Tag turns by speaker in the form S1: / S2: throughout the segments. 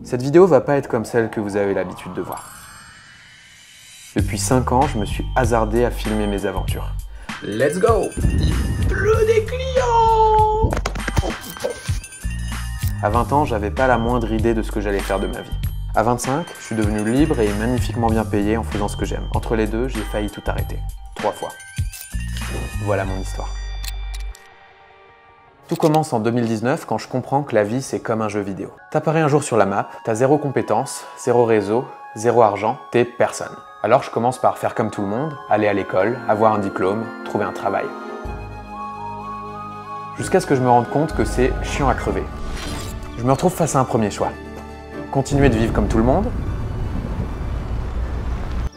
S1: Cette vidéo va pas être comme celle que vous avez l'habitude de voir. Depuis 5 ans, je me suis hasardé à filmer mes aventures. Let's go! Il pleut des clients! À 20 ans, j'avais pas la moindre idée de ce que j'allais faire de ma vie. À 25, je suis devenu libre et magnifiquement bien payé en faisant ce que j'aime. Entre les deux, j'ai failli tout arrêter. 3 fois. Voilà mon histoire. Tout commence en 2019 quand je comprends que la vie c'est comme un jeu vidéo. T'apparais un jour sur la map, t'as 0 compétences, 0 réseau, 0 argent, t'es personne. Alors je commence par faire comme tout le monde, aller à l'école, avoir un diplôme, trouver un travail. Jusqu'à ce que je me rende compte que c'est chiant à crever. Je me retrouve face à un premier choix. Continuer de vivre comme tout le monde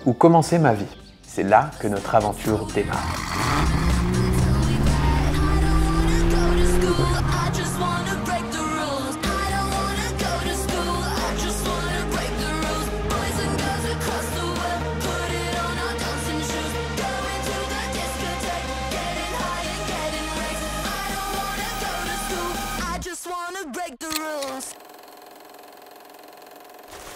S1: ou commencer ma vie. C'est là que notre aventure démarre.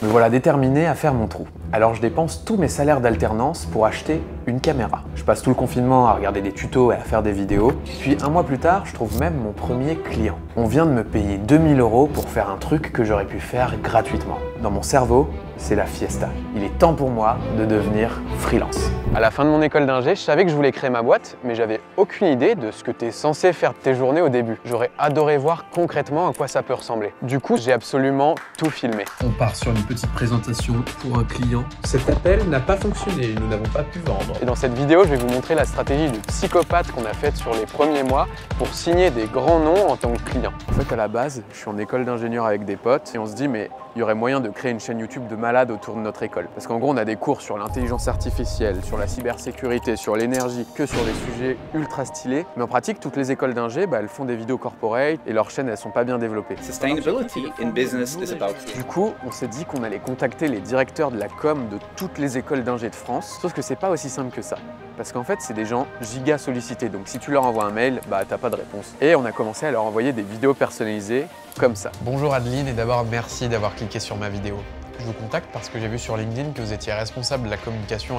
S1: Me voilà déterminé à faire mon trou. Alors je dépense tous mes salaires d'alternance pour acheter une caméra. Je passe tout le confinement à regarder des tutos et à faire des vidéos. Puis un mois plus tard, je trouve même mon premier client. On vient de me payer 2000 € pour faire un truc que j'aurais pu faire gratuitement. Dans mon cerveau, c'est la fiesta. Il est temps pour moi de devenir freelance. À la fin de mon école d'ingé, je savais que je voulais créer ma boîte, mais j'avais aucune idée de ce que tu es censé faire de tes journées au début. J'aurais adoré voir concrètement à quoi ça peut ressembler. Du coup, j'ai absolument tout filmé.
S2: On part sur une petite présentation pour un client. Cet appel n'a pas fonctionné, nous n'avons pas pu vendre.
S1: Et dans cette vidéo, je vais vous montrer la stratégie du psychopathe qu'on a faite sur les premiers mois pour signer des grands noms en tant que client. En fait, à la base, je suis en école d'ingénieur avec des potes et on se dit mais il y aurait moyen de créer une chaîne YouTube de malade autour de notre école. Parce qu'en gros, on a des cours sur l'intelligence artificielle, sur la cybersécurité, sur l'énergie, que sur des sujets ultra stylés. Mais en pratique, toutes les écoles d'ingé, elles font des vidéos corporate et leurs chaînes, elles sont pas bien développées.
S3: Sustainability in business is about...
S1: Du coup, on s'est dit qu'on allait contacter les directeurs de la com de toutes les écoles d'ingé de France. Sauf que c'est pas aussi simple que ça. Parce qu'en fait, c'est des gens giga sollicités. Donc si tu leur envoies un mail, t'as pas de réponse. Et on a commencé à leur envoyer des vidéos personnalisées comme ça.
S2: Bonjour Adeline et d'abord merci d'avoir cliqué sur ma vidéo. Je vous contacte parce que j'ai vu sur LinkedIn que vous étiez responsable de la communication.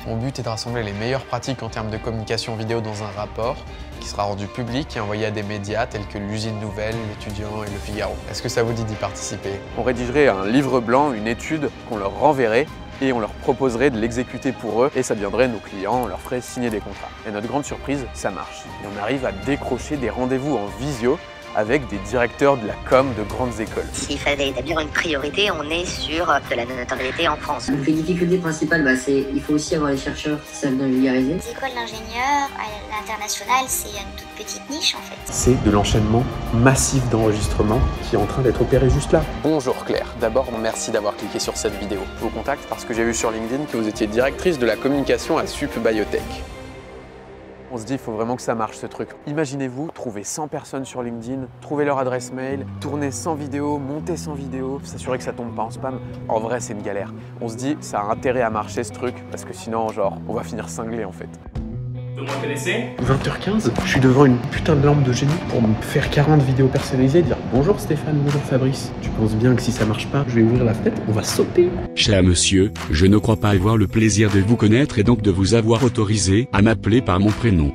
S2: Mon but est de rassembler les meilleures pratiques en termes de communication vidéo dans un rapport qui sera rendu public et envoyé à des médias tels que l'Usine Nouvelle, l'Étudiant et le Figaro. Est-ce que ça vous dit d'y participer?
S1: On rédigerait un livre blanc, une étude qu'on leur renverrait et on leur proposerait de l'exécuter pour eux et ça deviendrait nos clients, on leur ferait signer des contrats. Et notre grande surprise, ça marche. Et on arrive à décrocher des rendez-vous en visio avec des directeurs de la com de grandes écoles.
S4: S'il fallait établir une priorité, on est sur de la notoriété en France.
S5: Donc les difficultés principales, c'est il faut aussi avoir les chercheurs qui savent bien vulgariser.
S6: Les écoles d'ingénieurs à l'international, c'est une toute petite niche en fait.
S2: C'est de l'enchaînement massif d'enregistrements qui est en train d'être opéré juste là.
S1: Bonjour Claire, d'abord merci d'avoir cliqué sur cette vidéo. Je vous contacte parce que j'ai vu sur LinkedIn que vous étiez directrice de la communication à Sup Biotech. On se dit, il faut vraiment que ça marche ce truc. Imaginez-vous, trouver 100 personnes sur LinkedIn, trouver leur adresse mail, tourner 100 vidéos, monter 100 vidéos, s'assurer que ça tombe pas en spam. En vrai, c'est une galère. On se dit, ça a intérêt à marcher ce truc, parce que sinon, on va finir cinglé en fait.
S3: Vous me reconnaissez?
S2: 20h15, je suis devant une putain de lampe de génie pour me faire 40 vidéos personnalisées et dire bonjour Stéphane, bonjour Fabrice. Tu penses bien que si ça marche pas, je vais ouvrir la fenêtre, on va sauter.
S7: Cher monsieur, je ne crois pas avoir le plaisir de vous connaître et donc de vous avoir autorisé à m'appeler par mon prénom.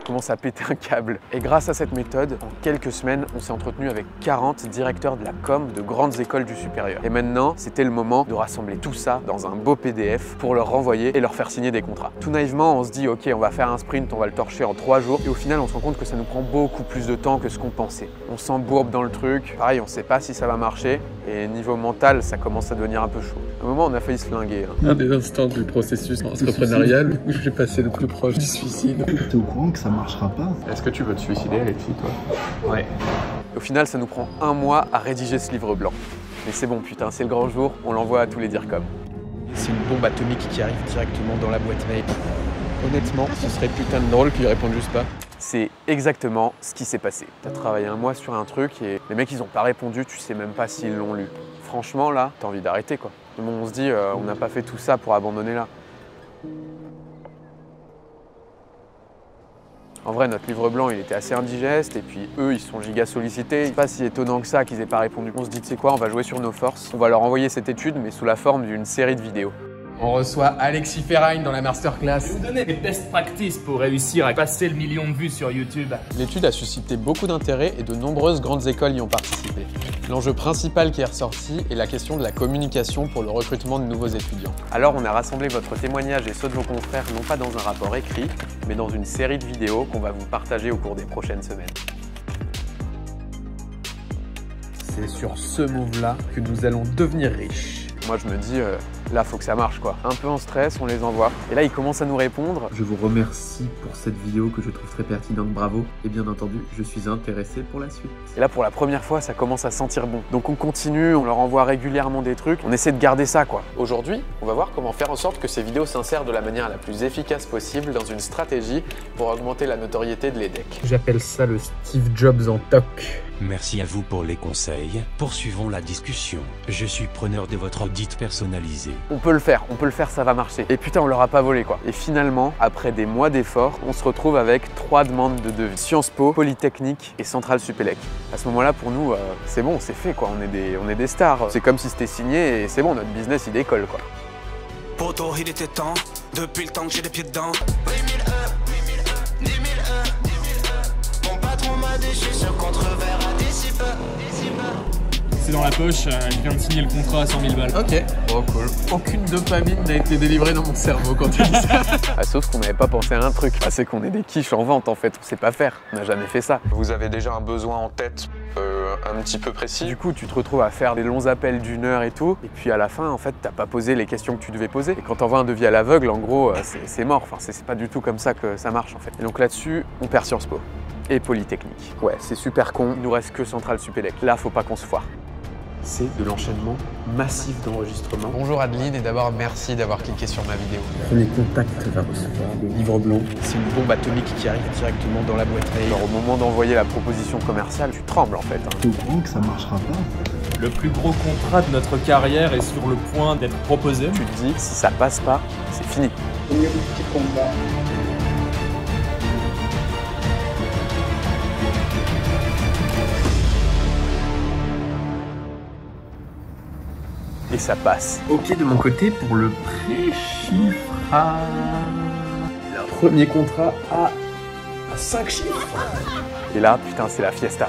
S1: Commence à péter un câble. Et grâce à cette méthode, en quelques semaines, on s'est entretenu avec 40 directeurs de la com de grandes écoles du supérieur. Et maintenant, c'était le moment de rassembler tout ça dans un beau PDF pour leur renvoyer et leur faire signer des contrats. Tout naïvement, on se dit ok, on va faire un sprint, on va le torcher en 3 jours. Et au final, on se rend compte que ça nous prend beaucoup plus de temps que ce qu'on pensait. On s'embourbe dans le truc. Pareil, on sait pas si ça va marcher. Et niveau mental, ça commence à devenir un peu chaud. À un moment, on a failli se flinguer.
S2: Un des instants du processus entrepreneurial où j'ai passé le plus proche du suicide.
S8: T'es au courant que ça marchera pas?
S2: Est-ce que tu veux te suicider, Alexis, toi? Ouais.
S1: Au final, ça nous prend 1 mois à rédiger ce livre blanc. Mais c'est bon, putain, c'est le grand jour, on l'envoie à tous les DIRCOM.
S2: C'est une bombe atomique qui arrive directement dans la boîte mail. Honnêtement, ce serait putain de drôle qu'ils répondent juste pas.
S1: C'est exactement ce qui s'est passé. T'as travaillé un mois sur un truc et les mecs, ils ont pas répondu, tu sais même pas s'ils l'ont lu. Franchement, là, t'as envie d'arrêter, quoi. Mais bon, on se dit, on n'a pas fait tout ça pour abandonner là. En vrai, notre livre blanc, il était assez indigeste et puis eux, ils sont giga sollicités. C'est pas si étonnant que ça qu'ils aient pas répondu. On se dit, tu sais quoi, on va jouer sur nos forces. On va leur envoyer cette étude, mais sous la forme d'une série de vidéos.
S2: On reçoit Alexis Ferragne dans la masterclass.
S3: Je vais vous donner des best practices pour réussir à passer le 1 million de vues sur YouTube.
S2: L'étude a suscité beaucoup d'intérêt et de nombreuses grandes écoles y ont participé. L'enjeu principal qui est ressorti est la question de la communication pour le recrutement de nouveaux étudiants.
S1: Alors, on a rassemblé votre témoignage et ceux de vos confrères, non pas dans un rapport écrit, mais dans une série de vidéos qu'on va vous partager au cours des prochaines semaines.
S2: C'est sur ce move-là que nous allons devenir riches.
S1: Moi, je me dis, là, faut que ça marche, quoi. Un peu en stress, on les envoie. Et là, ils commencent à nous répondre.
S8: Je vous remercie pour cette vidéo que je trouve très pertinente, bravo. Et bien entendu, je suis intéressé pour la suite.
S1: Et là, pour la première fois, ça commence à sentir bon. Donc, on continue, on leur envoie régulièrement des trucs. On essaie de garder ça, quoi.
S2: Aujourd'hui, on va voir comment faire en sorte que ces vidéos s'insèrent de la manière la plus efficace possible dans une stratégie pour augmenter la notoriété de l'EDEC.
S3: J'appelle ça le Steve Jobs en toc.
S9: Merci à vous pour les conseils. Poursuivons la discussion. Je suis preneur de votre audit personnalisé.
S1: On peut le faire, ça va marcher. Et putain, on leur a pas volé, quoi. Et finalement, après des mois d'efforts, on se retrouve avec 3 demandes de devis. Sciences Po, Polytechnique et Centrale Supélec. À ce moment-là, pour nous, c'est bon, c'est fait, quoi. On est des stars. C'est comme si c'était signé et c'est bon, notre business, il décolle, quoi.
S10: Poto, il était temps, depuis le temps que j'ai les pieds dedans. Mon patron m'a déchu sur contre-verre à dissipe.
S3: C'est dans la poche, je viens de signer le contrat à 100 000 balles.
S2: Ok, bon cool. Aucune dopamine n'a été délivrée dans mon cerveau quand tu dis ça.
S1: Sauf qu'on n'avait pas pensé à un truc. C'est qu'on est des quiches en vente, en fait. On sait pas faire. On n'a jamais fait ça.
S2: Vous avez déjà un besoin en tête un petit peu précis?
S1: Du coup, tu te retrouves à faire des longs appels d'1 heure et tout. Et puis à la fin, en fait, t'as pas posé les questions que tu devais poser. Et quand t'envoies un devis à l'aveugle, en gros, c'est mort. Enfin, c'est pas du tout comme ça que ça marche, en fait. Et donc là-dessus, on perd Sciences Po. Et Polytechnique. Ouais, c'est super con. Il nous reste que Centrale Supélec. Là, faut pas qu'on se foire.
S8: C'est de l'enchaînement massif d'enregistrements.
S2: Bonjour Adeline et d'abord merci d'avoir cliqué sur ma vidéo.
S8: Premier contact va recevoir le livre blanc.
S2: C'est une bombe atomique qui arrive directement dans la boîte mail.
S1: Alors au moment d'envoyer la proposition commerciale, tu trembles en fait.
S8: Tu comprends que ça marchera pas.
S3: Le plus gros contrat de notre carrière est sur le point d'être proposé.
S1: Tu te dis, si ça passe pas, c'est fini. Et ça passe.
S8: Ok de mon côté pour le pré-chiffrage. Premier contrat à 5 chiffres.
S1: Et là, putain, c'est la fiesta.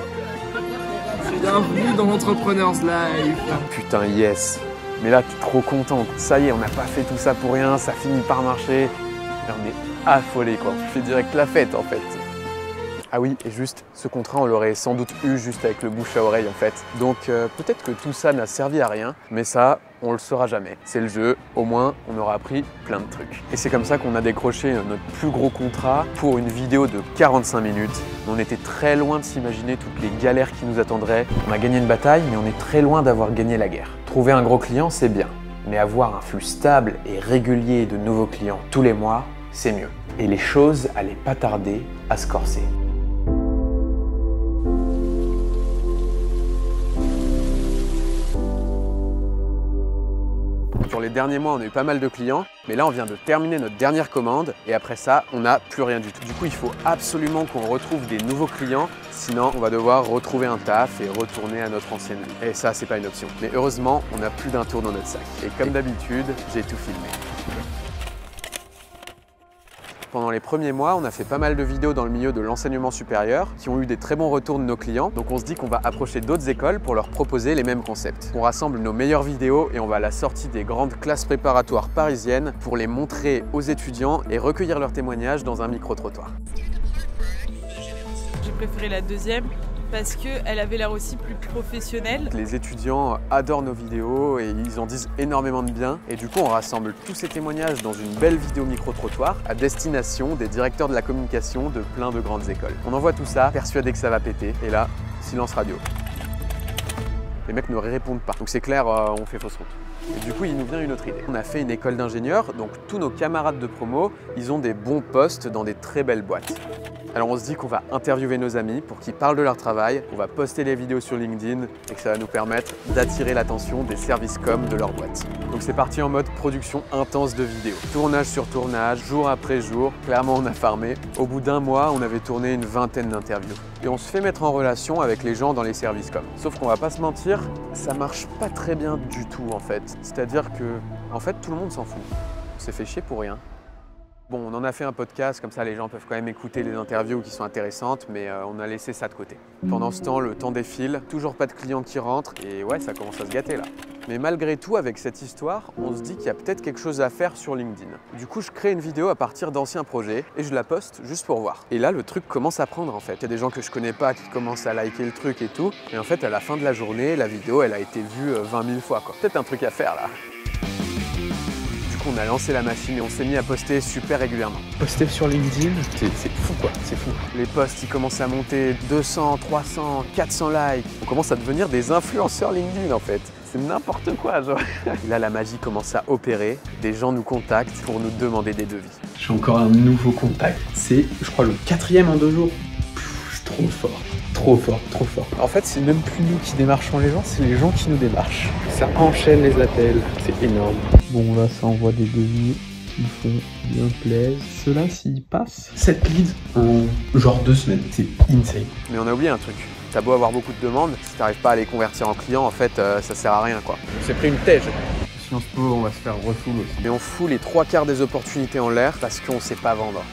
S3: Bienvenue dans l'Entrepreneur's Life.
S1: Putain, yes. Mais là, t'es trop content. Ça y est, on n'a pas fait tout ça pour rien, ça finit par marcher. Et on est affolé, quoi. On fait direct la fête, en fait. Ah oui, et juste, ce contrat, on l'aurait sans doute eu juste avec le bouche à oreille, en fait. Donc, peut-être que tout ça n'a servi à rien, mais ça, on le saura jamais. C'est le jeu, au moins, on aura appris plein de trucs. Et c'est comme ça qu'on a décroché notre plus gros contrat pour une vidéo de 45 minutes. On était très loin de s'imaginer toutes les galères qui nous attendraient. On a gagné une bataille, mais on est très loin d'avoir gagné la guerre. Trouver un gros client, c'est bien. Mais avoir un flux stable et régulier de nouveaux clients tous les mois, c'est mieux. Et les choses allaient pas tarder à se corser. Sur les derniers mois, on a eu pas mal de clients, mais là, on vient de terminer notre dernière commande et après ça, on n'a plus rien du tout. Du coup, il faut absolument qu'on retrouve des nouveaux clients, sinon on va devoir retrouver un taf et retourner à notre ancienne vie. Et ça, c'est pas une option. Mais heureusement, on a plus d'un tour dans notre sac. Et comme d'habitude, j'ai tout filmé. Pendant les premiers mois, on a fait pas mal de vidéos dans le milieu de l'enseignement supérieur qui ont eu des très bons retours de nos clients. Donc on se dit qu'on va approcher d'autres écoles pour leur proposer les mêmes concepts. On rassemble nos meilleures vidéos et on va à la sortie des grandes classes préparatoires parisiennes pour les montrer aux étudiants et recueillir leurs témoignages dans un micro-trottoir.
S11: J'ai préféré la deuxième parce qu'elle avait l'air aussi plus professionnelle.
S1: Les étudiants adorent nos vidéos et ils en disent énormément de bien. Et du coup, on rassemble tous ces témoignages dans une belle vidéo micro-trottoir à destination des directeurs de la communication de plein de grandes écoles. On envoie tout ça, persuadé que ça va péter. Et là, silence radio. Les mecs ne répondent pas. Donc c'est clair, on fait fausse route. Et du coup, il nous vient une autre idée. On a fait une école d'ingénieurs, donc tous nos camarades de promo, ils ont des bons postes dans des très belles boîtes. Alors on se dit qu'on va interviewer nos amis pour qu'ils parlent de leur travail, on va poster les vidéos sur LinkedIn et que ça va nous permettre d'attirer l'attention des services com de leur boîte. Donc c'est parti en mode production intense de vidéos. Tournage sur tournage, jour après jour, clairement on a farmé. Au bout d'un mois, on avait tourné une vingtaine d'interviews. Et on se fait mettre en relation avec les gens dans les services com. Sauf qu'on va pas se mentir, ça marche pas très bien du tout en fait. C'est-à-dire que, en fait, tout le monde s'en fout. On s'est fait chier pour rien. Bon, on en a fait un podcast, comme ça les gens peuvent quand même écouter les interviews qui sont intéressantes, mais on a laissé ça de côté. Pendant ce temps, le temps défile, toujours pas de clients qui rentrent, et ouais, ça commence à se gâter là. Mais malgré tout, avec cette histoire, on se dit qu'il y a peut-être quelque chose à faire sur LinkedIn. Du coup, je crée une vidéo à partir d'anciens projets, et je la poste juste pour voir. Et là, le truc commence à prendre en fait. Il y a des gens que je connais pas qui commencent à liker le truc et tout, et en fait, à la fin de la journée, la vidéo, elle a été vue 20 000 fois quoi. Peut-être un truc à faire là. On a lancé la machine et on s'est mis à poster super régulièrement.
S8: Poster sur LinkedIn, c'est fou quoi, c'est fou.
S1: Les posts ils commencent à monter 200, 300, 400 likes. On commence à devenir des influenceurs LinkedIn en fait. C'est n'importe quoi genre. Et là la magie commence à opérer, des gens nous contactent pour nous demander des devis.
S8: J'ai encore un nouveau contact, c'est je crois le 4e en 2 jours. C'est trop fort. Trop fort, trop fort. En fait, c'est même plus nous qui démarchons les gens, c'est les gens qui nous démarchent. Ça enchaîne les appels, c'est énorme. Bon, là, ça envoie des devis qui me font bien plaisir. Ceux-là, s'ils passent 7 leads en genre 2 semaines, c'est insane.
S1: Mais on a oublié un truc. T'as beau avoir beaucoup de demandes, si t'arrives pas à les convertir en clients, en fait, ça sert à rien quoi.
S8: On s'est pris une tège. Sciences Po, on va se faire refoule aussi.
S1: Mais on fout les 3/4 des opportunités en l'air parce qu'on sait pas vendre.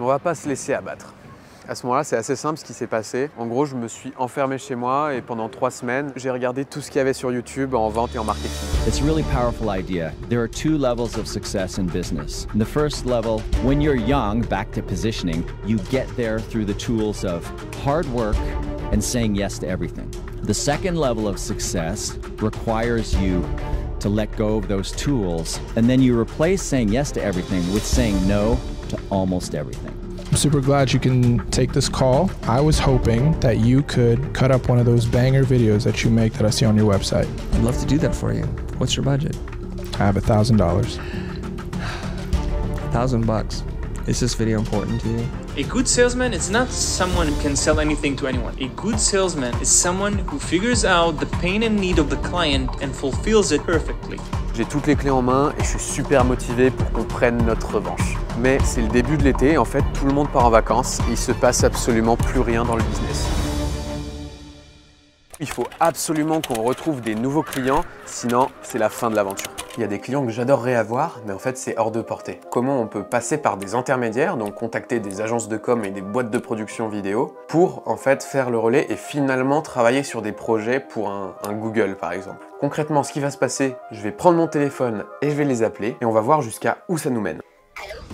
S1: On va pas se laisser abattre. À ce moment-là, c'est assez simple ce qui s'est passé. En gros, je me suis enfermé chez moi et pendant 3 semaines, j'ai regardé tout ce qu'il y avait sur YouTube en vente et en marketing.
S12: It's a really powerful idea. There are 2 levels of success in business. The first level, when you're young, back to positioning, you get there through the tools of hard work and saying yes to everything. The second level of success requires you to let go of those tools, and then you replace saying yes to everything with saying no to almost everything.
S13: I'm super glad you can take this call. I was hoping that you could cut up one of those banger videos that you make that I see on your website.
S14: I'd love to do that for you. What's your budget?
S13: I have $1,000.
S14: $1,000. Is this video important to you?
S15: A good salesman is not someone who can sell anything to anyone. A good salesman is someone who figures out the pain and need of the client and fulfills it perfectly.
S1: J'ai toutes les clés en main et je suis super motivé pour qu'on prenne notre revanche. Mais c'est le début de l'été, en fait tout le monde part en vacances et il se passe absolument plus rien dans le business. Il faut absolument qu'on retrouve des nouveaux clients, sinon c'est la fin de l'aventure. Il y a des clients que j'adorerais avoir, mais en fait c'est hors de portée. Comment on peut passer par des intermédiaires, donc contacter des agences de com et des boîtes de production vidéo, pour en fait faire le relais et finalement travailler sur des projets pour un Google par exemple. Concrètement, ce qui va se passer, je vais prendre mon téléphone et je vais les appeler et on va voir jusqu'à où ça nous mène.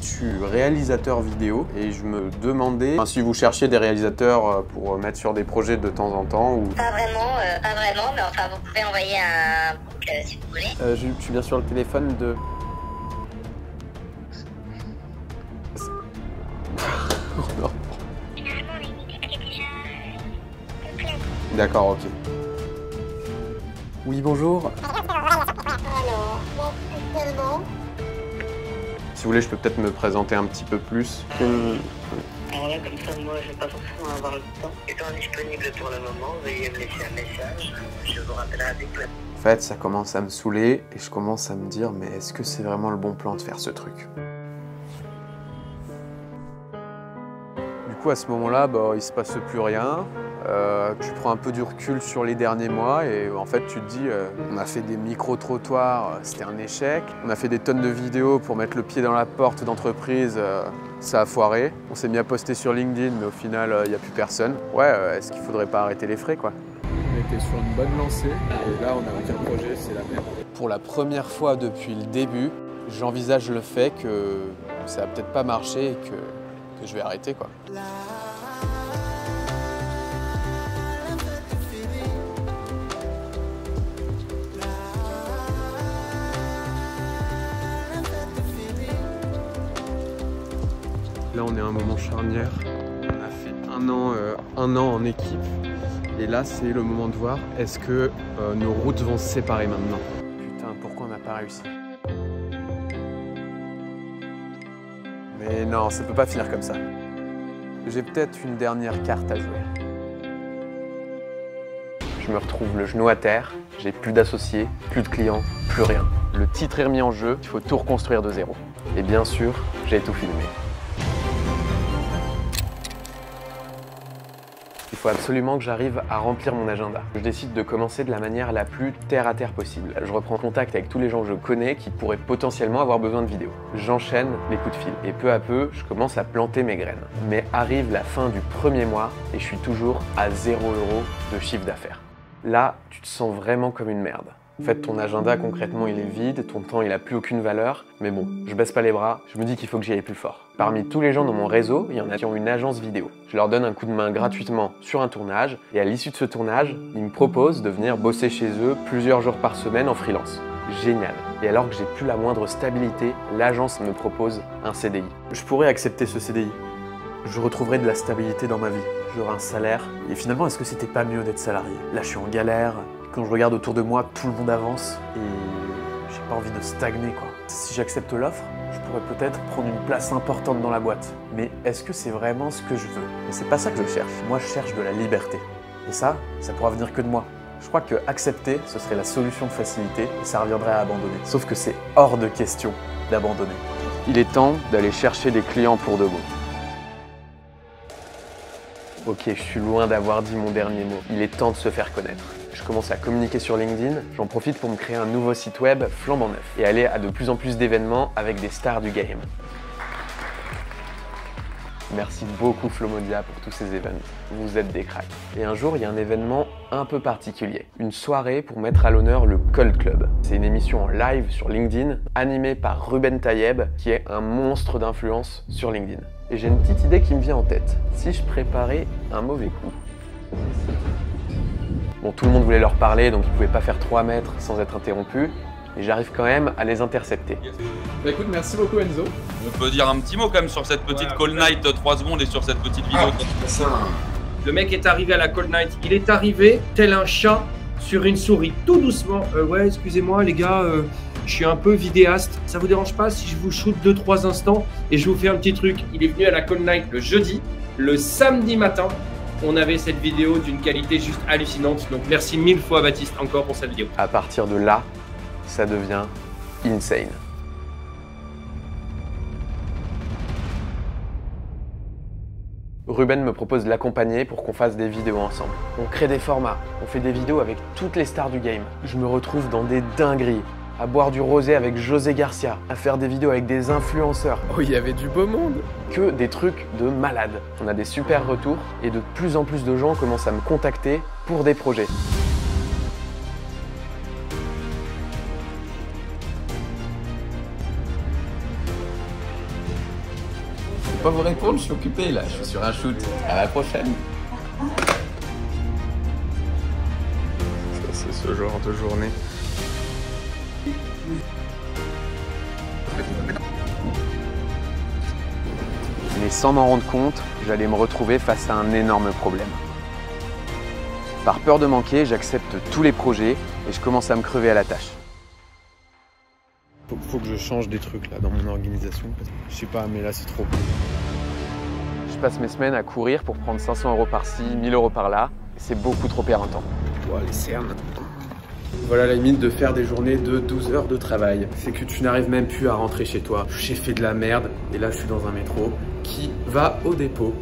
S1: Je suis réalisateur vidéo et je me demandais si vous cherchiez des réalisateurs pour mettre sur des projets de temps en temps ou...
S4: Pas vraiment, mais enfin vous pouvez envoyer un boucle si vous voulez.
S1: Je suis bien sur le téléphone de... Oh non. D'accord, ok. Oui, bonjour. Si vous voulez, je peux peut-être me présenter un petit peu plus.
S16: Alors là, comme ça, moi, je vais pas forcément avoir le temps. Étant disponible pour le moment, veuillez me laisser un message. Je vous rappellerai avec toi.
S1: En fait, ça commence à me saouler et je commence à me dire, mais est-ce que c'est vraiment le bon plan de faire ce truc? Du coup, à ce moment-là, il se passe plus rien. Tu prends un peu du recul sur les derniers mois et en fait tu te dis on a fait des micro-trottoirs, c'était un échec. On a fait des tonnes de vidéos pour mettre le pied dans la porte d'entreprise, ça a foiré. On s'est mis à poster sur LinkedIn mais au final il n'y a plus personne. Ouais, est-ce qu'il faudrait pas arrêter les frais quoi?
S8: On était sur une bonne lancée et là on a aucun projet, c'est la merde.
S1: Pour la première fois depuis le début, j'envisage le fait que ça va peut-être pas marcher et que je vais arrêter quoi. Là, on est à un moment charnière. On a fait un an en équipe
S8: Et là, c'est le moment de voir, est-ce que nos routes vont se séparer maintenant?
S1: Putain, pourquoi on n'a pas réussi? Mais non, ça peut pas finir comme ça. J'ai peut-être une dernière carte à jouer. Je me retrouve le genou à terre, j'ai plus d'associés, plus de clients, plus rien. Le titre est remis en jeu, il faut tout reconstruire de zéro. Et bien sûr, j'ai tout filmé. Il faut absolument que j'arrive à remplir mon agenda. Je décide de commencer de la manière la plus terre-à-terre possible. Je reprends contact avec tous les gens que je connais qui pourraient potentiellement avoir besoin de vidéos. J'enchaîne les coups de fil et peu à peu, je commence à planter mes graines. Mais arrive la fin du premier mois et je suis toujours à 0 € de chiffre d'affaires. Là, tu te sens vraiment comme une merde. En fait, ton agenda, concrètement, il est vide, ton temps, il a plus aucune valeur. Mais bon, je baisse pas les bras, je me dis qu'il faut que j'y aille plus fort. Parmi tous les gens dans mon réseau, il y en a qui ont une agence vidéo. Je leur donne un coup de main gratuitement sur un tournage, et à l'issue de ce tournage, ils me proposent de venir bosser chez eux plusieurs jours par semaine en freelance. Génial. Et alors que j'ai plus la moindre stabilité, l'agence me propose un CDI. Je pourrais accepter ce CDI. Je retrouverai de la stabilité dans ma vie. J'aurai un salaire. Et finalement, est-ce que c'était pas mieux d'être salarié? Là, je suis en galère. Quand je regarde autour de moi, tout le monde avance et j'ai pas envie de stagner, quoi. Si j'accepte l'offre, je pourrais peut-être prendre une place importante dans la boîte. Mais est-ce que c'est vraiment ce que je veux? Mais c'est pas ça que je cherche. Moi, je cherche de la liberté. Et ça pourra venir que de moi. Je crois que accepter, ce serait la solution de facilité et ça reviendrait à abandonner. Sauf que c'est hors de question d'abandonner. Il est temps d'aller chercher des clients pour de bon. Ok, je suis loin d'avoir dit mon dernier mot. Il est temps de se faire connaître. Je commence à communiquer sur LinkedIn, j'en profite pour me créer un nouveau site web flambant neuf et aller à de plus en plus d'événements avec des stars du game. Merci beaucoup Flomodia pour tous ces événements, vous êtes des cracks. Et un jour, il y a un événement un peu particulier, une soirée pour mettre à l'honneur le Cold Club. C'est une émission en live sur LinkedIn, animée par Ruben Tayeb, qui est un monstre d'influence sur LinkedIn. Et j'ai une petite idée qui me vient en tête, si je préparais un mauvais coup. Bon, tout le monde voulait leur parler, donc ils ne pouvaient pas faire 3 mètres sans être interrompus. Et j'arrive quand même à les intercepter.
S8: Bah écoute, merci beaucoup Enzo.
S17: On peut dire un petit mot quand même sur cette petite call night 3 secondes et sur cette petite vidéo.
S18: Le mec est arrivé à la call night, il est arrivé tel un chat sur une souris, tout doucement. Ouais, excusez-moi les gars, je suis un peu vidéaste. Ça vous dérange pas si je vous shoot 2-3 instants et je vous fais un petit truc? Il est venu à la call night le jeudi, le samedi matin. On avait cette vidéo d'une qualité juste hallucinante. Donc merci 1000 fois Baptiste encore pour cette vidéo.
S1: À partir de là, ça devient insane. Ruben me propose de l'accompagner pour qu'on fasse des vidéos ensemble. On crée des formats, on fait des vidéos avec toutes les stars du game. Je me retrouve dans des dingueries, à boire du rosé avec José Garcia, à faire des vidéos avec des influenceurs.
S8: Oh, il y avait du beau monde!
S1: Que des trucs de malade. On a des super retours et de plus en plus de gens commencent à me contacter pour des projets.
S19: Je peux pas vous répondre, je suis occupé là, je suis sur un shoot. À la prochaine.
S8: Ça, c'est ce genre de journée.
S1: Mais sans m'en rendre compte, j'allais me retrouver face à un énorme problème. Par peur de manquer, j'accepte tous les projets et je commence à me crever à la tâche.
S8: Faut que je change des trucs là dans mon organisation. Je sais pas, mais là c'est trop.
S1: Je passe mes semaines à courir pour prendre 500 € par-ci, 1000 € par-là. C'est beaucoup trop éreintant.
S8: Oh, les cernes. Voilà la limite de faire des journées de 12 heures de travail. C'est que tu n'arrives même plus à rentrer chez toi. J'ai fait de la merde et là je suis dans un métro qui va au dépôt.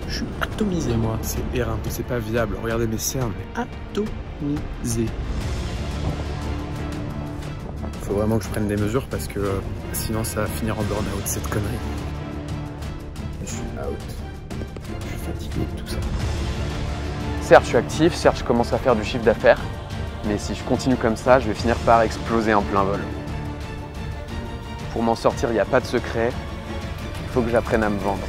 S8: Je suis atomisé moi, c'est éreintant, c'est pas viable. Regardez mes cernes, mais atomisé. Faut vraiment que je prenne des mesures parce que sinon ça va finir en burn-out cette connerie. Je suis out. Je suis fatigué de tout ça.
S1: Certes, je suis actif, certes, je commence à faire du chiffre d'affaires, mais si je continue comme ça, je vais finir par exploser en plein vol. Pour m'en sortir, il n'y a pas de secret, il faut que j'apprenne à me vendre.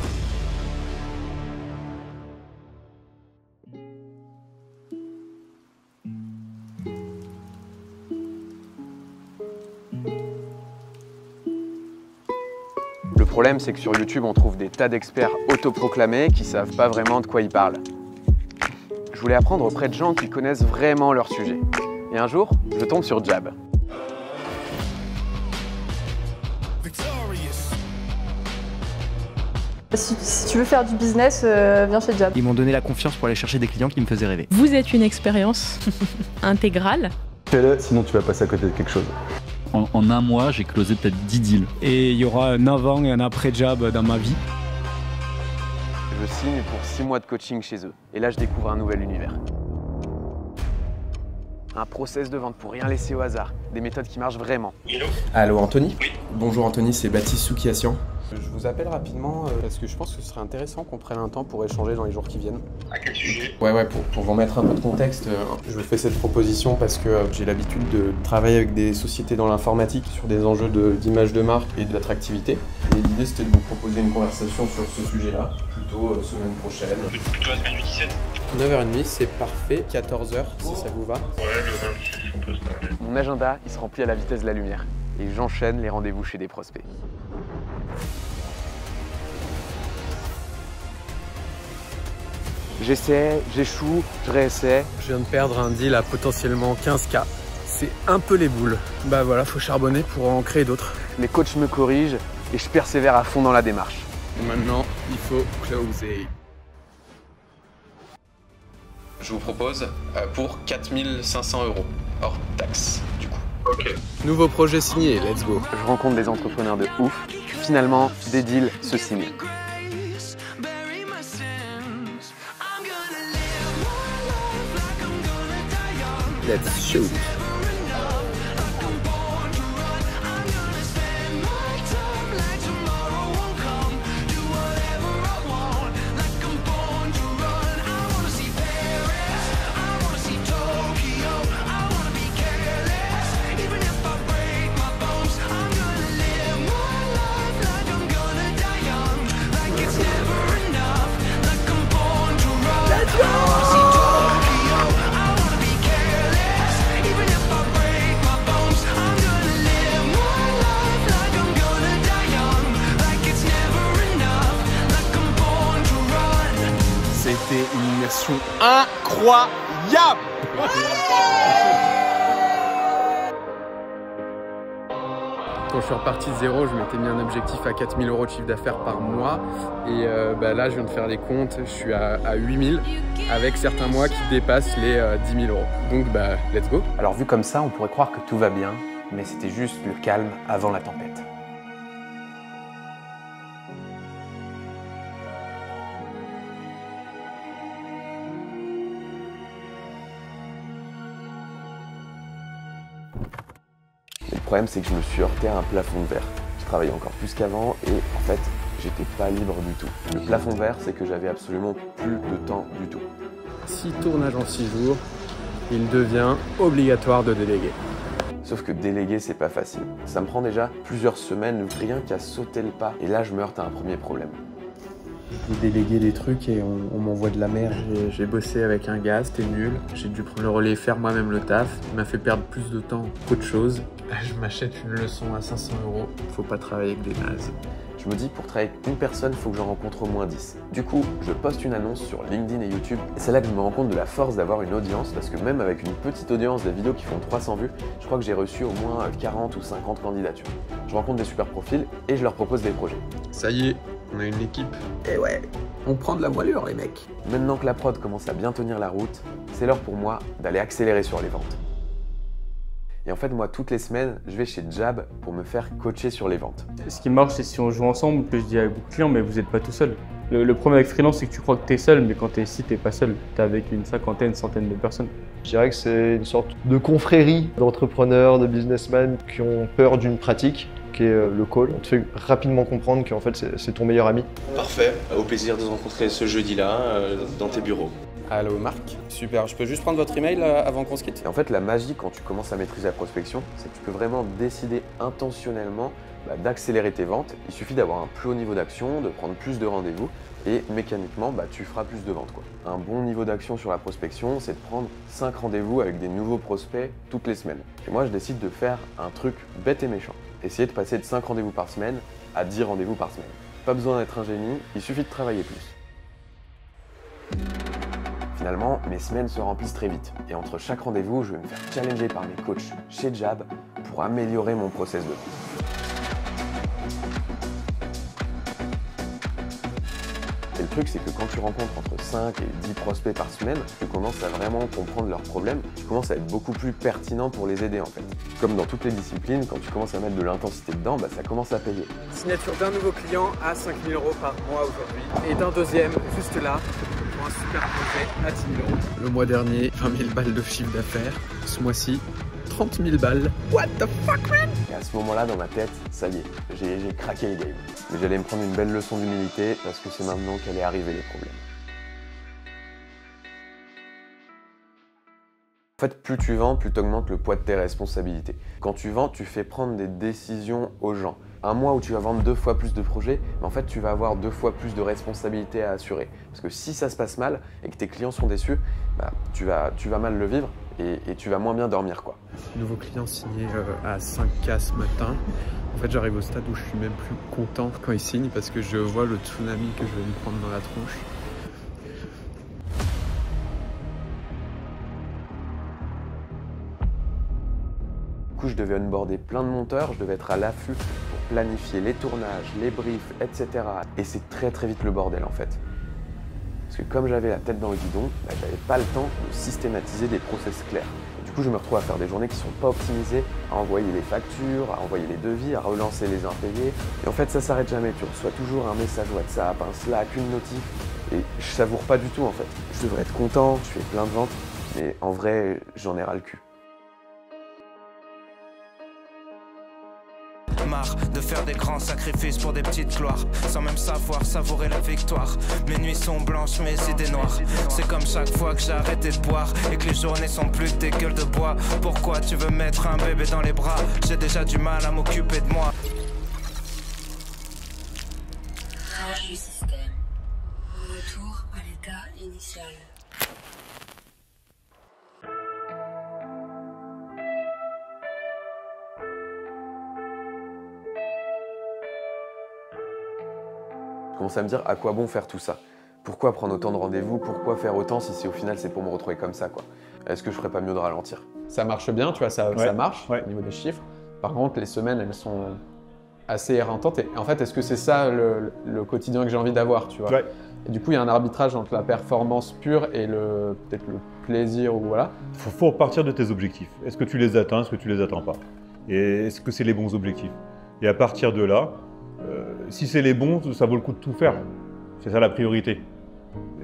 S1: Le problème, c'est que sur YouTube, on trouve des tas d'experts autoproclamés qui savent pas vraiment de quoi ils parlent. Je voulais apprendre auprès de gens qui connaissent vraiment leur sujet. Et un jour, je tombe sur Jab.
S20: Si tu veux faire du business, viens chez Jab.
S21: Ils m'ont donné la confiance pour aller chercher des clients qui me faisaient rêver.
S22: Vous êtes une expérience intégrale.
S23: Fais-le, sinon tu vas passer à côté de quelque chose.
S24: En un mois, j'ai closé peut-être 10 deals.
S25: Et il y aura un avant et un après Jab dans ma vie.
S1: Je signe pour 6 mois de coaching chez eux. Et là, je découvre un nouvel univers. Un process de vente pour rien laisser au hasard. Des méthodes qui marchent vraiment.
S26: Allô Anthony ? Oui. Bonjour Anthony, c'est Baptiste Soukiassian.
S8: Je vous appelle rapidement parce que je pense que ce serait intéressant qu'on prenne un temps pour échanger dans les jours qui viennent.
S17: À quel sujet ?
S8: Ouais, pour vous mettre un peu de contexte, je vous fais cette proposition parce que j'ai l'habitude de travailler avec des sociétés dans l'informatique sur des enjeux d'image de marque et d'attractivité. Et l'idée c'était de vous proposer une conversation sur ce sujet-là, plutôt semaine prochaine.
S17: Plutôt la semaine du 17.
S8: 9h30, c'est parfait, 14h si ça vous va.
S17: Ouais, le 26, on peut se parler.
S1: Mon agenda, il se remplit à la vitesse de la lumière. Et j'enchaîne les rendez-vous chez des prospects. J'essaie, j'échoue, je réessaie.
S8: Je viens de perdre un deal à potentiellement 15K. C'est un peu les boules. Bah voilà, faut charbonner pour en créer d'autres.
S1: Les coachs me corrigent et je persévère à fond dans la démarche.
S8: Maintenant, il faut closer.
S2: Je vous propose pour 4 500 €, hors taxe du coup.
S17: Ok.
S8: Nouveau projet signé, let's go.
S1: Je rencontre des entrepreneurs de ouf. Finalement, des deals se signent.
S8: Let's shoot. C'était une immersion incroyable. Quand je suis reparti de zéro, je m'étais mis un objectif à 4 000 € de chiffre d'affaires par mois. Et là, je viens de faire les comptes, je suis à 8 000 avec certains mois qui dépassent les 10 000 €. Donc, let's go.
S1: Alors vu comme ça, on pourrait croire que tout va bien, mais c'était juste le calme avant la tempête. Le problème, c'est que je me suis heurté à un plafond de verre. Je travaillais encore plus qu'avant et en fait, j'étais pas libre du tout. Le plafond de verre, c'est que j'avais absolument plus de temps du tout.
S8: 6 tournages en 6 jours, il devient obligatoire de déléguer.
S1: Sauf que déléguer, c'est pas facile. Ça me prend déjà plusieurs semaines, rien qu'à sauter le pas. Et là, je me heurte à un premier problème.
S8: J'ai délégué des trucs et on m'envoie de la merde. J'ai bossé avec un gars, c'était nul. J'ai dû prendre le relais, faire moi-même le taf. Il m'a fait perdre plus de temps qu'autre chose. Je m'achète une leçon à 500 €. Faut pas travailler avec des nazes.
S1: Je me dis, pour travailler avec une personne, il faut que j'en rencontre au moins 10. Du coup, je poste une annonce sur LinkedIn et YouTube. Et c'est là que je me rends compte de la force d'avoir une audience, parce que même avec une petite audience, des vidéos qui font 300 vues, je crois que j'ai reçu au moins 40 ou 50 candidatures. Je rencontre des super profils et je leur propose des projets.
S8: Ça y est, on a une équipe. Et ouais, on prend de la voilure, les mecs.
S1: Maintenant que la prod commence à bien tenir la route, c'est l'heure pour moi d'aller accélérer sur les ventes. Et en fait, moi, toutes les semaines, je vais chez Jab pour me faire coacher sur les ventes.
S27: Ce qui marche, c'est si on joue ensemble, que je dis à beaucoup de clients, mais vous n'êtes pas tout seul. Le problème avec freelance, c'est que tu crois que tu es seul, mais quand tu es ici, tu n'es pas seul. Tu es avec une cinquantaine, centaine de personnes.
S28: Je dirais que c'est une sorte de confrérie d'entrepreneurs, de businessmen qui ont peur d'une pratique, qui est le call. On te fait rapidement comprendre qu'en fait, c'est ton meilleur ami.
S29: Parfait, au plaisir de te rencontrer ce jeudi-là dans tes bureaux.
S8: Allô Marc, super, je peux juste prendre votre email avant qu'on se quitte?
S1: Et en fait, la magie quand tu commences à maîtriser la prospection, c'est que tu peux vraiment décider intentionnellement d'accélérer tes ventes. Il suffit d'avoir un plus haut niveau d'action, de prendre plus de rendez-vous et mécaniquement, tu feras plus de ventes, quoi. Un bon niveau d'action sur la prospection, c'est de prendre 5 rendez-vous avec des nouveaux prospects toutes les semaines. Et moi, je décide de faire un truc bête et méchant. Essayer de passer de 5 rendez-vous par semaine à 10 rendez-vous par semaine. Pas besoin d'être un génie, il suffit de travailler plus. Finalement, mes semaines se remplissent très vite. Et entre chaque rendez-vous, je vais me faire challenger par mes coachs chez Jab pour améliorer mon process de vente. Et le truc, c'est que quand tu rencontres entre 5 et 10 prospects par semaine, tu commences à vraiment comprendre leurs problèmes, tu commences à être beaucoup plus pertinent pour les aider en fait. Comme dans toutes les disciplines, quand tu commences à mettre de l'intensité dedans, ça commence à payer.
S8: Signature d'un nouveau client à 5 000 € par mois aujourd'hui et d'un deuxième juste là pour un super projet à 10 000 €. Le mois dernier, 20 000 balles de chiffre d'affaires. Ce mois-ci, 30 000 balles. What the fuck, man?
S1: Et à ce moment-là, dans ma tête, ça y est, j'ai craqué le game. Mais j'allais me prendre une belle leçon d'humilité parce que c'est maintenant qu'allaient arriver les problèmes. En fait, plus tu vends, plus tu augmentes le poids de tes responsabilités. Quand tu vends, tu fais prendre des décisions aux gens. Un mois où tu vas vendre 2 fois plus de projets, mais en fait, tu vas avoir 2 fois plus de responsabilités à assurer. Parce que si ça se passe mal et que tes clients sont déçus, tu vas mal le vivre et tu vas moins bien dormir, quoi.
S8: Nouveau client signé à 5K ce matin. En fait, j'arrive au stade où je suis même plus content quand il signe parce que je vois le tsunami que je vais me prendre dans la tronche.
S1: Du coup, je devais onboarder plein de monteurs, je devais être à l'affût pour planifier les tournages, les briefs, etc. Et c'est très vite le bordel en fait. Parce que comme j'avais la tête dans le guidon, j'avais pas le temps de systématiser des process clairs. Et du coup, je me retrouve à faire des journées qui sont pas optimisées, à envoyer les factures, à envoyer les devis, à relancer les impayés. Et en fait, ça s'arrête jamais. Tu reçois toujours un message WhatsApp, un Slack, une notif. Et je savoure pas du tout en fait. Je devrais être content, je fais plein de ventes, mais en vrai, j'en ai ras le cul.
S3: Marre de faire des grands sacrifices pour des petites gloires, sans même savoir savourer la victoire. Mes nuits sont blanches, mes idées noires. C'est comme chaque fois que j'ai arrêté de boire et que les journées sont plus que des gueules de bois. Pourquoi tu veux mettre un bébé dans les bras? J'ai déjà du mal à m'occuper de moi.
S5: Crash du système. Retour à l'état initial.
S1: Je commence à me dire à quoi bon faire tout ça? Pourquoi prendre autant de rendez-vous? Pourquoi faire autant si au final c'est pour me retrouver comme ça, quoi? Est-ce que je ferais pas mieux de ralentir?
S8: Ça marche bien, tu vois, ça marche au niveau des chiffres. Par contre, les semaines, elles sont assez éreintantes. Et en fait, est-ce que c'est ça le quotidien que j'ai envie d'avoir, tu vois? Et du coup, il y a un arbitrage entre la performance pure et peut-être le plaisir ou voilà.
S6: Faut repartir de tes objectifs. Est-ce que tu les atteins? Est-ce que tu les atteins pas? Et est-ce que c'est les bons objectifs? Et à partir de là, si c'est les bons, ça vaut le coup de tout faire. C'est ça la priorité.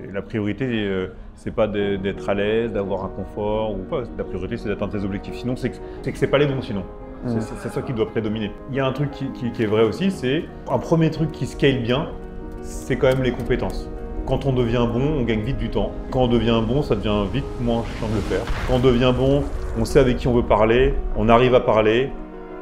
S6: Et la priorité, c'est pas d'être à l'aise, d'avoir un confort ou pas. La priorité, c'est d'atteindre tes objectifs. Sinon, c'est que c'est pas les bons sinon. C'est ça qui doit prédominer. Il y a un truc qui est vrai aussi, c'est un premier truc qui scale bien, c'est quand même les compétences. Quand on devient bon, on gagne vite du temps. Quand on devient bon, ça devient vite moins chiant de le faire. Quand on devient bon, on sait avec qui on veut parler, on arrive à parler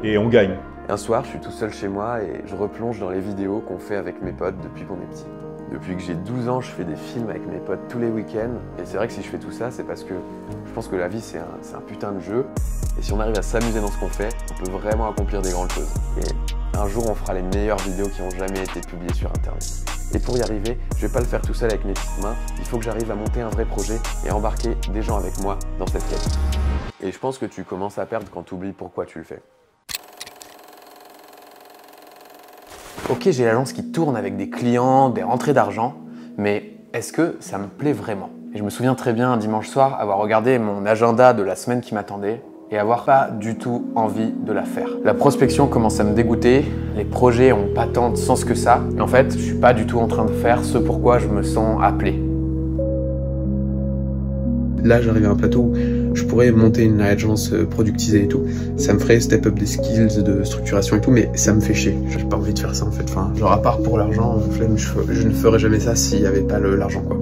S6: et on gagne.
S1: Un soir, je suis tout seul chez moi et je replonge dans les vidéos qu'on fait avec mes potes depuis qu'on est petit. Depuis que j'ai 12 ans, je fais des films avec mes potes tous les week-ends. Et c'est vrai que si je fais tout ça, c'est parce que je pense que la vie, c'est un putain de jeu. Et si on arrive à s'amuser dans ce qu'on fait, on peut vraiment accomplir des grandes choses. Et un jour, on fera les meilleures vidéos qui ont jamais été publiées sur Internet. Et pour y arriver, je vais pas le faire tout seul avec mes petites mains. Il faut que j'arrive à monter un vrai projet et embarquer des gens avec moi dans cette quête. Et je pense que tu commences à perdre quand tu oublies pourquoi tu le fais. Ok, j'ai l'agence qui tourne avec des clients, des rentrées d'argent, mais est-ce que ça me plaît vraiment? Et je me souviens très bien un dimanche soir avoir regardé mon agenda de la semaine qui m'attendait et avoir pas du tout envie de la faire. La prospection commence à me dégoûter, les projets ont pas tant de sens que ça, et en fait, je suis pas du tout en train de faire ce pourquoi je me sens appelé.
S8: Là, j'arrive à un plateau où je pourrais monter une agence productisée et tout. Ça me ferait step up des skills de structuration et tout, mais ça me fait chier. J'ai pas envie de faire ça en fait. Enfin, genre à part pour l'argent, je ne ferais jamais ça s'il n'y avait pas l'argent, quoi.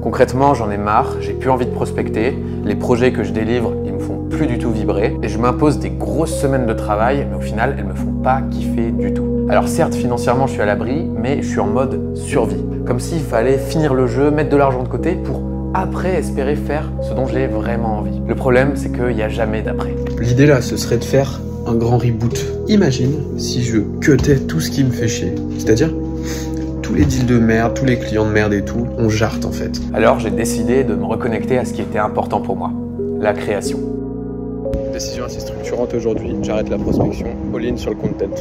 S1: Concrètement, j'en ai marre, j'ai plus envie de prospecter. Les projets que je délivre, ils me font plus du tout vibrer. Et je m'impose des grosses semaines de travail, mais au final, elles me font pas kiffer du tout. Alors certes, financièrement, je suis à l'abri, mais je suis en mode survie. Comme s'il fallait finir le jeu, mettre de l'argent de côté pour après espérer faire ce dont j'ai vraiment envie. Le problème, c'est qu'il n'y a jamais d'après.
S8: L'idée là, ce serait de faire un grand reboot. Imagine si je cutais tout ce qui me fait chier. C'est-à-dire
S1: tous les deals de merde, tous les clients de merde et tout, on jarte en fait. Alors j'ai décidé de me reconnecter à ce qui était important pour moi, la création.
S8: Décision assez structurante aujourd'hui, j'arrête la prospection, all-in sur le content.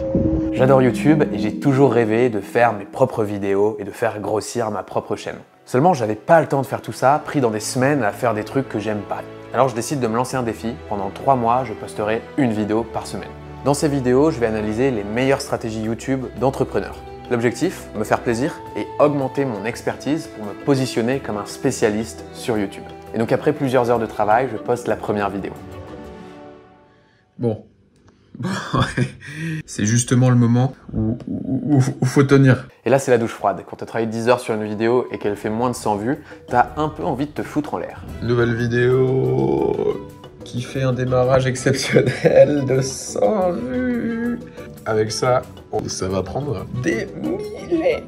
S1: J'adore YouTube et j'ai toujours rêvé de faire mes propres vidéos et de faire grossir ma propre chaîne. Seulement, j'avais pas le temps de faire tout ça, pris dans des semaines à faire des trucs que j'aime pas. Alors je décide de me lancer un défi. Pendant 3 mois, je posterai une vidéo par semaine. Dans ces vidéos, je vais analyser les meilleures stratégies YouTube d'entrepreneurs. L'objectif, me faire plaisir et augmenter mon expertise pour me positionner comme un spécialiste sur YouTube. Et donc après plusieurs heures de travail, je poste la première vidéo.
S2: Bon, ouais. C'est justement le moment où faut tenir.
S1: Et là, c'est la douche froide. Quand tu as travaillé 10 heures sur une vidéo et qu'elle fait moins de 100 vues, tu as un peu envie de te foutre en l'air.
S2: Nouvelle vidéo qui fait un démarrage exceptionnel de 100 vues. Avec ça, ça va prendre des millénaires.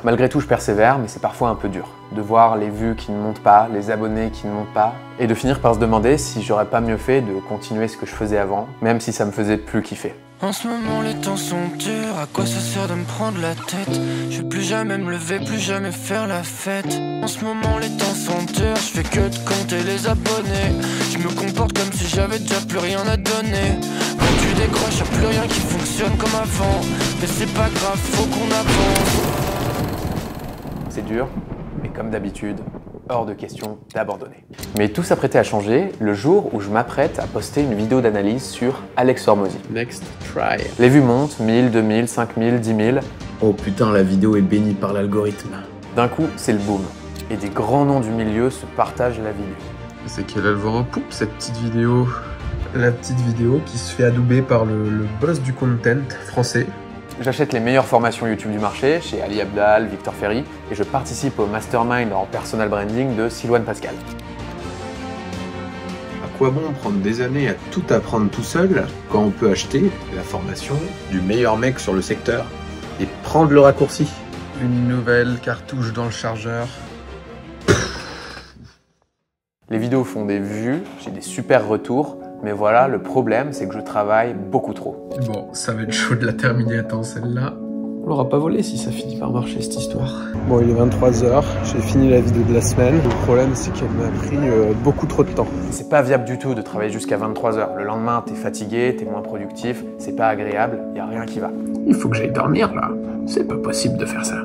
S1: Malgré tout, je persévère, mais c'est parfois un peu dur. De voir les vues qui ne montent pas, les abonnés qui ne montent pas, et de finir par se demander si j'aurais pas mieux fait de continuer ce que je faisais avant, même si ça me faisait plus kiffer.
S3: En ce moment les temps sont durs, à quoi ça sert de me prendre la tête? Je vais plus jamais me lever, plus jamais faire la fête. En ce moment les temps sont durs, je fais que de compter les abonnés. Je me comporte comme si j'avais déjà plus rien à donner. Quand tu décroches, y'a plus rien qui fonctionne comme avant. Mais c'est pas grave, faut qu'on avance.
S1: C'est dur, mais comme d'habitude, hors de question d'abandonner. Mais tout s'apprêtait à changer le jour où je m'apprête à poster une vidéo d'analyse sur Alex Hormozy.
S2: Next try.
S1: Les vues montent, 1000, 2000, 5000, 10 000.
S2: Oh putain, la vidéo est bénie par l'algorithme.
S1: D'un coup, c'est le boom. Et des grands noms du milieu se partagent la vidéo.
S2: C'est qu'elle a le vent en poupe, cette petite vidéo. La petite vidéo qui se fait adouber par le boss du content français.
S1: J'achète les meilleures formations YouTube du marché, chez Ali Abdaal, Victor Ferry, et je participe au mastermind en personal branding de Silouane Pascal.
S2: À quoi bon prendre des années à tout apprendre tout seul quand on peut acheter la formation du meilleur mec sur le secteur et prendre le raccourci? Une nouvelle cartouche dans le chargeur.
S1: Les vidéos font des vues, j'ai des super retours, mais voilà, le problème, c'est que je travaille beaucoup trop.
S2: Bon, ça va être chaud de la terminer, attends, celle-là. On l'aura pas volé si ça finit par marcher, cette histoire.
S8: Bon, il est 23 h, j'ai fini la vidéo de la semaine. Le problème, c'est qu'elle m'a pris beaucoup trop de temps.
S1: C'est pas viable du tout de travailler jusqu'à 23 h. Le lendemain, t'es fatigué, t'es moins productif, c'est pas agréable, y a rien qui va.
S2: Il faut que j'aille dormir, là. C'est pas possible de faire ça.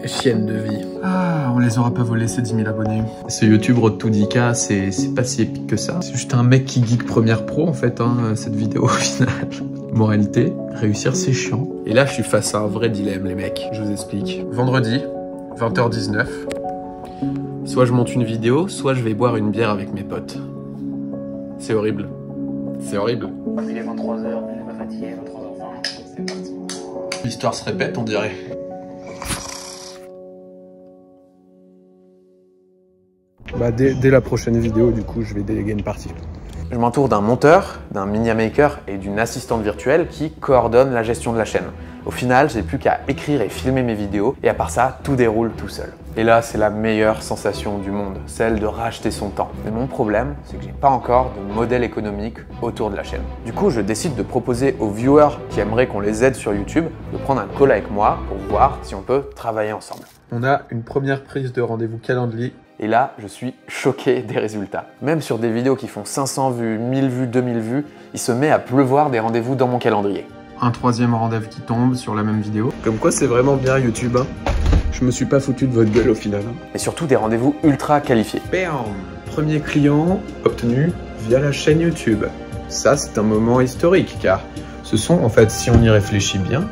S2: Chienne de vie. Ah, on les aura pas volés, ces 10 000 abonnés. Ce YouTube Road to 10K, c'est pas si épique que ça. C'est juste un mec qui geek Premiere Pro, en fait, hein, cette vidéo au final. Moralité, réussir c'est chiant. Et là, je suis face à un vrai dilemme, les mecs. Je vous explique. Vendredi, 20h19. Soit je monte une vidéo, soit je vais boire une bière avec mes potes. C'est horrible. C'est horrible.
S16: Il est 23 h, je suis pas fatigué, 23h20, c'est parti.
S2: L'histoire se répète, on dirait.
S8: Bah, dès la prochaine vidéo, du coup, je vais déléguer une partie.
S1: Je m'entoure d'un monteur, d'un media maker et d'une assistante virtuelle qui coordonne la gestion de la chaîne. Au final, j'ai plus qu'à écrire et filmer mes vidéos et à part ça, tout déroule tout seul. Et là, c'est la meilleure sensation du monde, celle de racheter son temps. Mais mon problème, c'est que j'ai pas encore de modèle économique autour de la chaîne. Du coup, je décide de proposer aux viewers qui aimeraient qu'on les aide sur YouTube de prendre un call avec moi pour voir si on peut travailler ensemble.
S2: On a une première prise de rendez-vous Calendly.
S1: Et là, je suis choqué des résultats. Même sur des vidéos qui font 500 vues, 1000 vues, 2000 vues, il se met à pleuvoir des rendez-vous dans mon calendrier.
S2: Un troisième rendez-vous qui tombe sur la même vidéo. Comme quoi, c'est vraiment bien YouTube, hein. Je me suis pas foutu de votre gueule au final.
S1: Et surtout des rendez-vous ultra qualifiés.
S2: Bam! Premier client obtenu via la chaîne YouTube. Ça, c'est un moment historique, car ce sont, en fait, si on y réfléchit bien,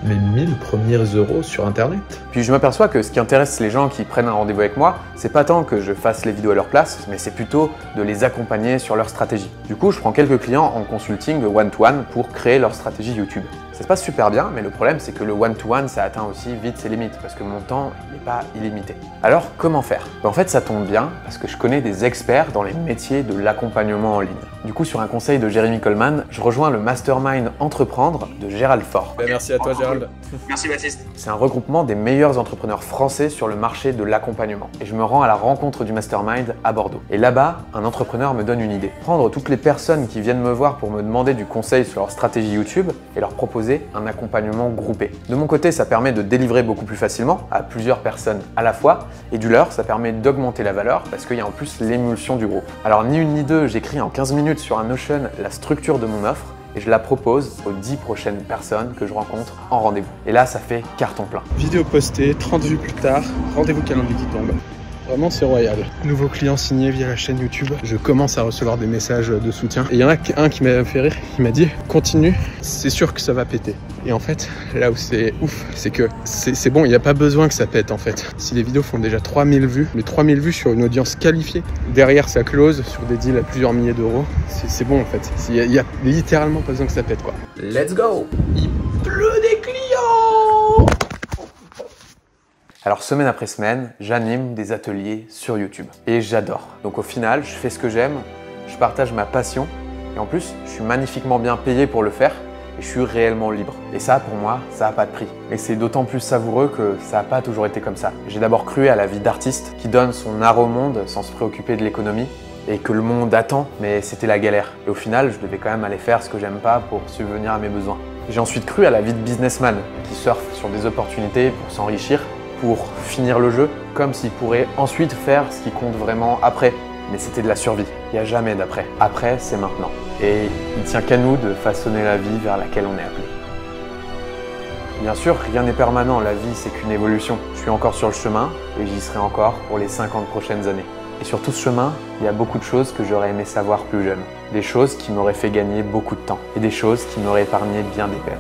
S2: mes 1000 premiers euros sur Internet.
S1: Puis je m'aperçois que ce qui intéresse les gens qui prennent un rendez-vous avec moi, c'est pas tant que je fasse les vidéos à leur place, mais c'est plutôt de les accompagner sur leur stratégie. Du coup, je prends quelques clients en consulting one-to-one pour créer leur stratégie YouTube. Ça se passe super bien, mais le problème c'est que le one-to-one, ça atteint aussi vite ses limites, parce que mon temps n'est pas illimité. Alors, comment faire? En fait, ça tombe bien, parce que je connais des experts dans les métiers de l'accompagnement en ligne. Du coup, sur un conseil de Jérémy Coleman, je rejoins le mastermind Entreprendre de Gérald Faure.
S2: Merci à toi, Gérald.
S16: Merci, Baptiste.
S1: C'est un regroupement des meilleurs entrepreneurs français sur le marché de l'accompagnement. Et je me rends à la rencontre du mastermind à Bordeaux. Et là-bas, un entrepreneur me donne une idée. Prendre toutes les personnes qui viennent me voir pour me demander du conseil sur leur stratégie YouTube et leur proposer proposer un accompagnement groupé. De mon côté, ça permet de délivrer beaucoup plus facilement à plusieurs personnes à la fois, et du leur, ça permet d'augmenter la valeur parce qu'il y a en plus l'émulsion du groupe. Alors ni une ni deux, j'écris en 15 minutes sur un Notion la structure de mon offre et je la propose aux 10 prochaines personnes que je rencontre en rendez-vous. Et là, ça fait carton plein.
S8: Vidéo postée, 30 vues plus tard, rendez-vous calendrier qui tombe. Vraiment, c'est royal. Nouveau client signé via la chaîne YouTube. Je commence à recevoir des messages de soutien. Et il y en a un qui m'a fait rire. Il m'a dit « Continue, c'est sûr que ça va péter ». Et en fait, là où c'est ouf, c'est que c'est bon, il n'y a pas besoin que ça pète en fait. Si les vidéos font déjà 3000 vues, mais 3000 vues sur une audience qualifiée, derrière ça close sur des deals à plusieurs milliers d'euros, c'est bon en fait. Il n'y a littéralement pas besoin que ça pète quoi.
S1: Let's go!
S8: Il pleut des clients!
S1: Alors semaine après semaine, j'anime des ateliers sur YouTube et j'adore. Donc au final, je fais ce que j'aime, je partage ma passion et en plus, je suis magnifiquement bien payé pour le faire et je suis réellement libre. Et ça, pour moi, ça n'a pas de prix. Et c'est d'autant plus savoureux que ça n'a pas toujours été comme ça. J'ai d'abord cru à la vie d'artiste qui donne son art au monde sans se préoccuper de l'économie et que le monde attend, mais c'était la galère. Et au final, je devais quand même aller faire ce que j'aime pas pour subvenir à mes besoins. J'ai ensuite cru à la vie de businessman qui surfe sur des opportunités pour s'enrichir, pour finir le jeu, comme s'il pourrait ensuite faire ce qui compte vraiment après. Mais c'était de la survie, il n'y a jamais d'après. Après, c'est maintenant. Et il ne tient qu'à nous de façonner la vie vers laquelle on est appelé. Bien sûr, rien n'est permanent, la vie c'est qu'une évolution. Je suis encore sur le chemin et j'y serai encore pour les 50 prochaines années. Et sur tout ce chemin, il y a beaucoup de choses que j'aurais aimé savoir plus jeune. Des choses qui m'auraient fait gagner beaucoup de temps et des choses qui m'auraient épargné bien des peines.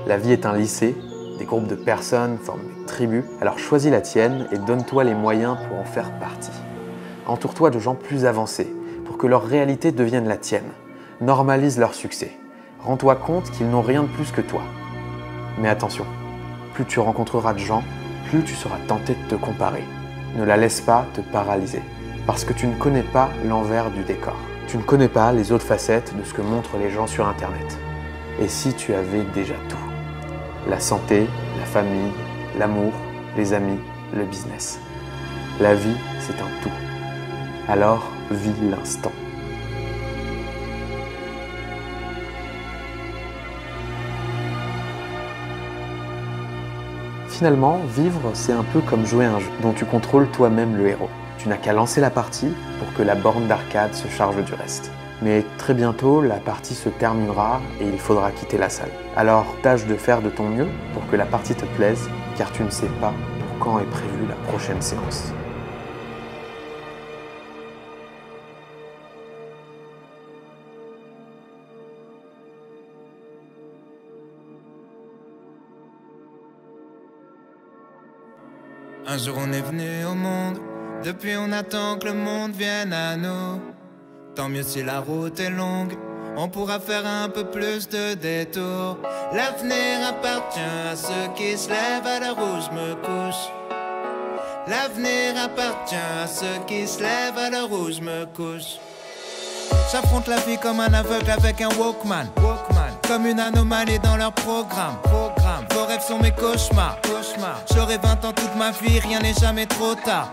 S1: La vie est un lycée, des groupes de personnes forment des tribus, alors choisis la tienne et donne-toi les moyens pour en faire partie. Entoure-toi de gens plus avancés pour que leur réalité devienne la tienne. Normalise leur succès. Rends-toi compte qu'ils n'ont rien de plus que toi. Mais attention, plus tu rencontreras de gens, plus tu seras tenté de te comparer. Ne la laisse pas te paralyser, parce que tu ne connais pas l'envers du décor. Tu ne connais pas les autres facettes de ce que montrent les gens sur Internet. Et si tu avais déjà tout ? La santé, la famille, l'amour, les amis, le business. La vie, c'est un tout. Alors, vis l'instant. Finalement, vivre, c'est un peu comme jouer à un jeu dont tu contrôles toi-même le héros. Tu n'as qu'à lancer la partie pour que la borne d'arcade se charge du reste. Mais très bientôt, la partie se terminera et il faudra quitter la salle. Alors, tâche de faire de ton mieux pour que la partie te plaise, car tu ne sais pas pour quand est prévue la prochaine séance.
S3: Un jour on est venu au monde, depuis on attend que le monde vienne à nous. Tant mieux si la route est longue, on pourra faire un peu plus de détours. L'avenir appartient à ceux qui se lèvent à l'heure où je me couche. L'avenir appartient à ceux qui se lèvent à l'heure où je me couche. J'affronte la vie comme un aveugle avec un Walkman. Comme une anomalie dans leur programme. Vos rêves sont mes cauchemars. J'aurai 20 ans toute ma vie, rien n'est jamais trop tard.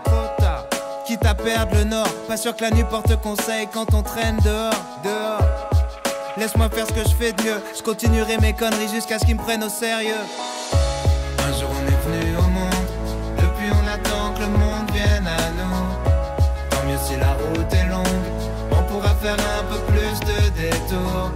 S3: Quitte à perdre le nord, pas sûr que la nuit porte conseil quand on traîne dehors. Laisse-moi faire ce que je fais de mieux, je continuerai mes conneries jusqu'à ce qu'ils me prennent au sérieux. Un jour on est venu au monde, depuis on attend que le monde vienne à nous. Tant mieux si la route est longue, on pourra faire un peu plus de détours.